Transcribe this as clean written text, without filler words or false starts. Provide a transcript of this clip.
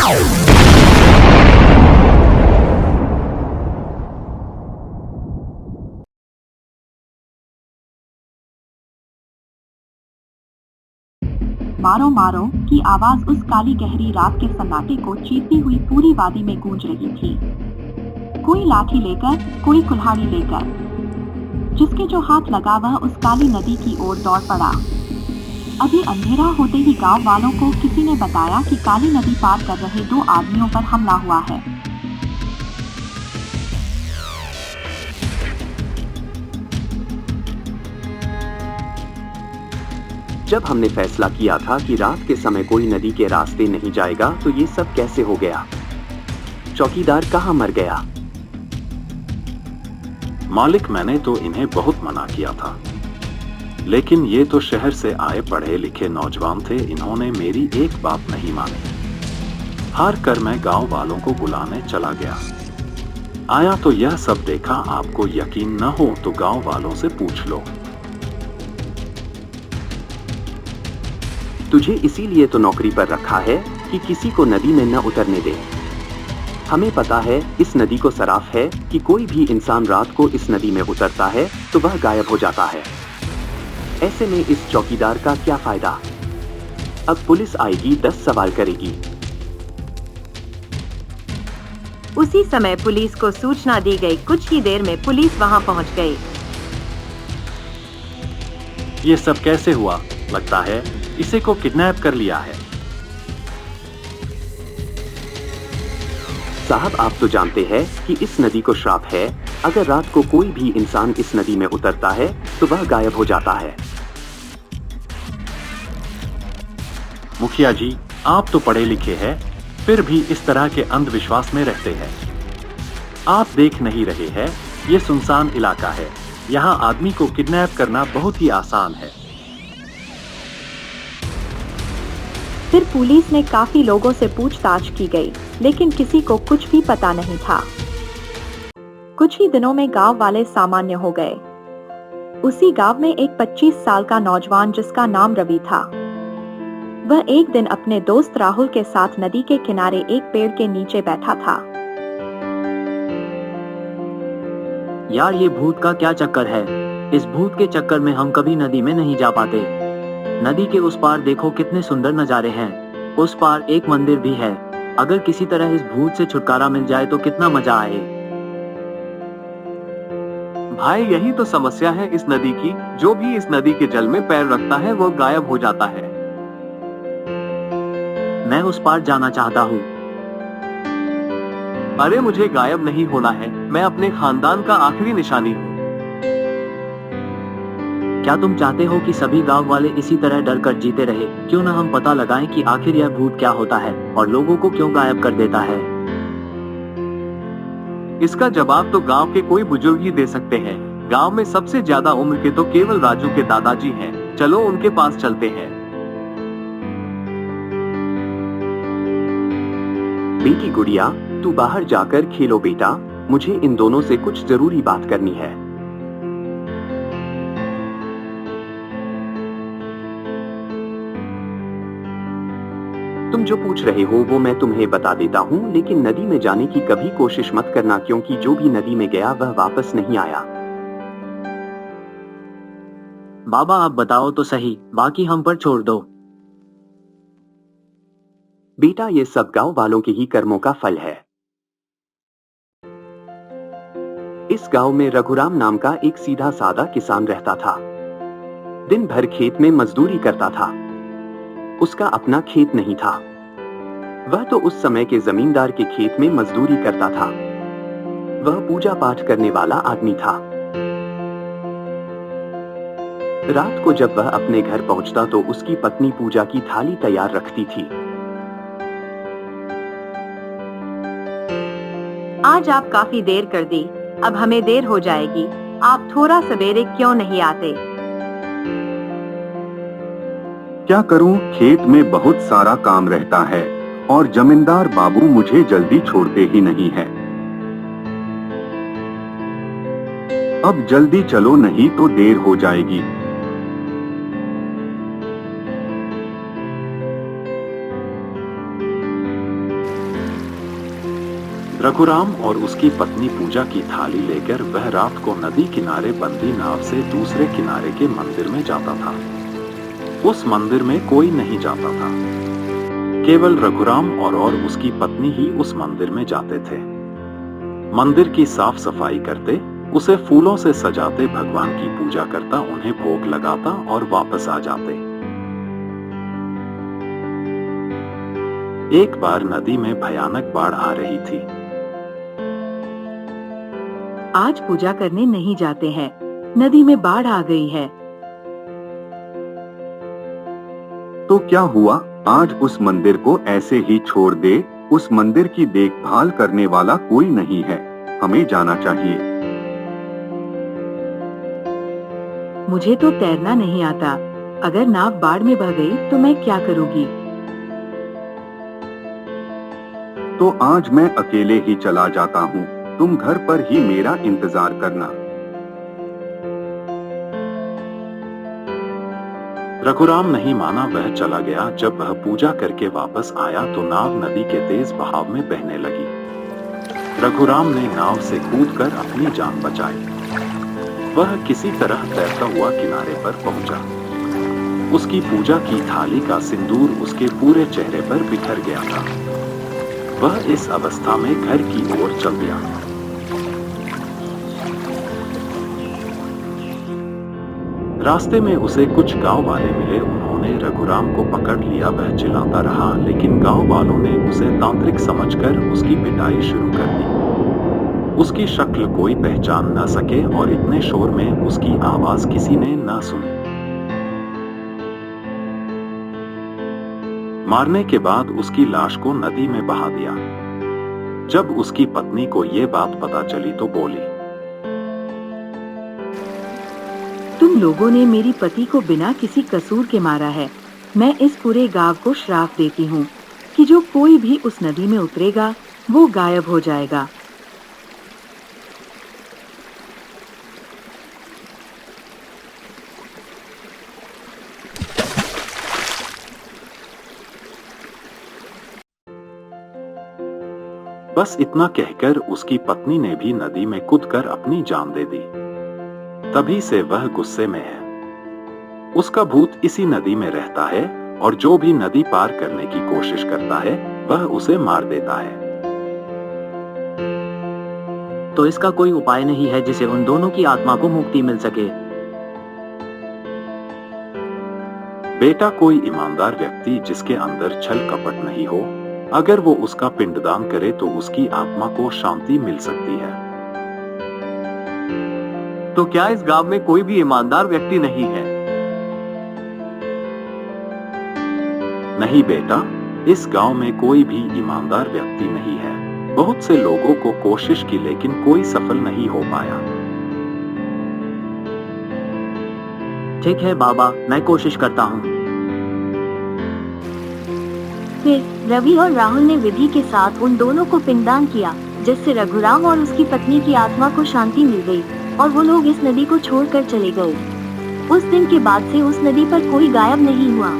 मारो मारो की आवाज उस काली गहरी रात के सन्नाटे को चीरती हुई पूरी वादी में गूंज रही थी। कोई लाठी लेकर, कोई कुल्हाड़ी लेकर। जिसके जो हाथ लगा वह उस काली नदी की ओर दौड़ पड़ा। अभी अंधेरा होते ही गांव वालों को किसी ने बताया कि काली नदी पार कर रहे 2 आदमियों पर हमला हुआ है। जब हमने फैसला किया था कि रात के समय कोई नदी के रास्ते नहीं जाएगा तो ये सब कैसे हो गया? चौकीदार कहाँ मर गया? मालिक, मैंने तो इन्हें बहुत मना किया था, लेकिन ये तो शहर से आए पढ़े लिखे नौजवान थे। इन्होंने मेरी एक बात नहीं मानी। हार कर मैं गांव वालों को बुलाने चला गया। आया तो यह सब देखा। आपको यकीन न हो तो गांव वालों से पूछ लो। तुझे इसीलिए तो नौकरी पर रखा है कि किसी को नदी में न उतरने दे। हमें पता है इस नदी को सराफ है कि कोई भी इंसान रात को इस नदी में उतरता है तो वह गायब हो जाता है। ऐसे में इस चौकीदार का क्या फायदा? अब पुलिस आएगी, 10 सवाल करेगी। उसी समय पुलिस को सूचना दी गई। कुछ ही देर में पुलिस वहां पहुंच गई। ये सब कैसे हुआ? लगता है इसे को किडनैप कर लिया है। साहब, आप तो जानते हैं कि इस नदी को श्राप है। अगर रात को कोई भी इंसान इस नदी में उतरता है तो वह गायब हो जाता है। मुखिया जी, आप तो पढ़े लिखे हैं, फिर भी इस तरह के अंधविश्वास में रहते हैं। आप देख नहीं रहे हैं, ये सुनसान इलाका है। यहाँ आदमी को किडनैप करना बहुत ही आसान है। फिर पुलिस ने काफी लोगों से पूछताछ की गई, लेकिन किसी को कुछ भी पता नहीं था। कुछ ही दिनों में गांव वाले सामान्य हो गए। उसी गांव में एक 25 साल का नौजवान जिसका नाम रवि था। वह एक दिन अपने दोस्त राहुल के साथ नदी के किनारे एक पेड़ के नीचे बैठा था। यार, ये भूत का क्या चक्कर है? इस भूत के चक्कर में हम कभी नदी में नहीं जा पाते। नदी के उस पार देखो कितने सुंदर नजारे हैं। उस पार एक मंदिर भी है। अगर किसी तरह इस भूत से छुटकारा मिल जाए तो कितना मजा आए। भाई, यही तो समस्या है इस नदी की। जो भी इस नदी के जल में पैर रखता है वो गायब हो जाता है। मैं उस पार जाना चाहता हूँ। अरे, मुझे गायब नहीं होना है। मैं अपने खानदान का आखिरी निशानी हूँ। क्या तुम चाहते हो कि सभी गांव वाले इसी तरह डर कर जीते रहे? क्यों ना हम पता लगाएं कि आखिर यह भूत क्या होता है और लोगों को क्यों गायब कर देता है। इसका जवाब तो गांव के कोई बुजुर्ग ही दे सकते हैं। गांव में सबसे ज्यादा उम्र के तो केवल राजू के दादाजी हैं। चलो उनके पास चलते हैं। बेटी गुड़िया, तू बाहर जाकर खेलो बेटा। मुझे इन दोनों से कुछ जरूरी बात करनी है। तुम जो पूछ रहे हो वो मैं तुम्हें बता देता हूँ, लेकिन नदी में जाने की कभी कोशिश मत करना, क्योंकि जो भी नदी में गया वह वापस नहीं आया। बाबा, आप बताओ तो सही, बाकी हम पर छोड़ दो। बेटा, ये सब गांव वालों के ही कर्मों का फल है। इस गांव में रघुराम नाम का एक सीधा साधा किसान रहता था। दिन भर खेत में मजदूरी करता था। उसका अपना खेत नहीं था। वह तो उस समय के जमींदार के खेत में मजदूरी करता था। वह पूजा पाठ करने वाला आदमी था। रात को जब वह अपने घर पहुंचता तो उसकी पत्नी पूजा की थाली तैयार रखती थी। आज आप काफी देर कर दी। अब हमें देर हो जाएगी। आप थोड़ा सवेरे क्यों नहीं आते? क्या करूं, खेत में बहुत सारा काम रहता है और जमींदार बाबू मुझे जल्दी छोड़ते ही नहीं है। अब जल्दी चलो, नहीं तो देर हो जाएगी। रघुराम और उसकी पत्नी पूजा की थाली लेकर वह रात को नदी किनारे बंदी नाव से दूसरे किनारे के मंदिर में जाता था। उस मंदिर में कोई नहीं जाता था, केवल रघुराम और उसकी पत्नी ही उस मंदिर में जाते थे। मंदिर की साफ सफाई करते, उसे फूलों से सजाते, भगवान की पूजा करता, उन्हें भोग लगाता और वापस आ जाते। एक बार नदी में भयानक बाढ़ आ रही थी। आज पूजा करने नहीं जाते हैं, नदी में बाढ़ आ गई है। तो क्या हुआ? आज उस मंदिर को ऐसे ही छोड़ दे। उस मंदिर की देखभाल करने वाला कोई नहीं है, हमें जाना चाहिए। मुझे तो तैरना नहीं आता, अगर नाव बाढ़ में बह गई तो मैं क्या करूंगी? तो आज मैं अकेले ही चला जाता हूँ, तुम घर पर ही मेरा इंतजार करना। रघुराम नहीं माना, वह चला गया। जब वह पूजा करके वापस आया तो नाव नदी के तेज बहाव में बहने लगी। रघुराम ने नाव से कूदकर अपनी जान बचाई। वह किसी तरह तैरता हुआ किनारे पर पहुंचा। उसकी पूजा की थाली का सिंदूर उसके पूरे चेहरे पर बिखर गया था। वह इस अवस्था में घर की ओर चल दिया। रास्ते में उसे कुछ गांव वाले मिले। उन्होंने रघुराम को पकड़ लिया। वह चिल्लाता रहा, लेकिन गांव वालों ने उसे तांत्रिक समझकर उसकी पिटाई शुरू कर दी। उसकी शक्ल कोई पहचान न सके और इतने शोर में उसकी आवाज किसी ने न सुनी। मारने के बाद उसकी लाश को नदी में बहा दिया। जब उसकी पत्नी को यह बात पता चली तो बोली, तुम लोगों ने मेरी पति को बिना किसी कसूर के मारा है। मैं इस पूरे गांव को श्राप देती हूँ कि जो कोई भी उस नदी में उतरेगा वो गायब हो जाएगा। बस इतना कहकर उसकी पत्नी ने भी नदी में कूदकर अपनी जान दे दी। तभी से वह गुस्से में है। उसका भूत इसी नदी में रहता है और जो भी नदी पार करने की कोशिश करता है वह उसे मार देता है। तो इसका कोई उपाय नहीं है जिससे उन दोनों की आत्मा को मुक्ति मिल सके? बेटा, कोई ईमानदार व्यक्ति जिसके अंदर छल कपट नहीं हो, अगर वो उसका पिंडदान करे तो उसकी आत्मा को शांति मिल सकती है। तो क्या इस गांव में कोई भी ईमानदार व्यक्ति नहीं है? नहीं बेटा, इस गांव में कोई भी ईमानदार व्यक्ति नहीं है। बहुत से लोगों को कोशिश की लेकिन कोई सफल नहीं हो पाया। ठीक है बाबा, मैं कोशिश करता हूँ। फिर रवि और राहुल ने विधि के साथ उन दोनों को पिंडदान किया, जिससे रघुराम और उसकी पत्नी की आत्मा को शांति मिल गई और वो लोग इस नदी को छोड़कर चले गए। उस दिन के बाद से उस नदी पर कोई गायब नहीं हुआ।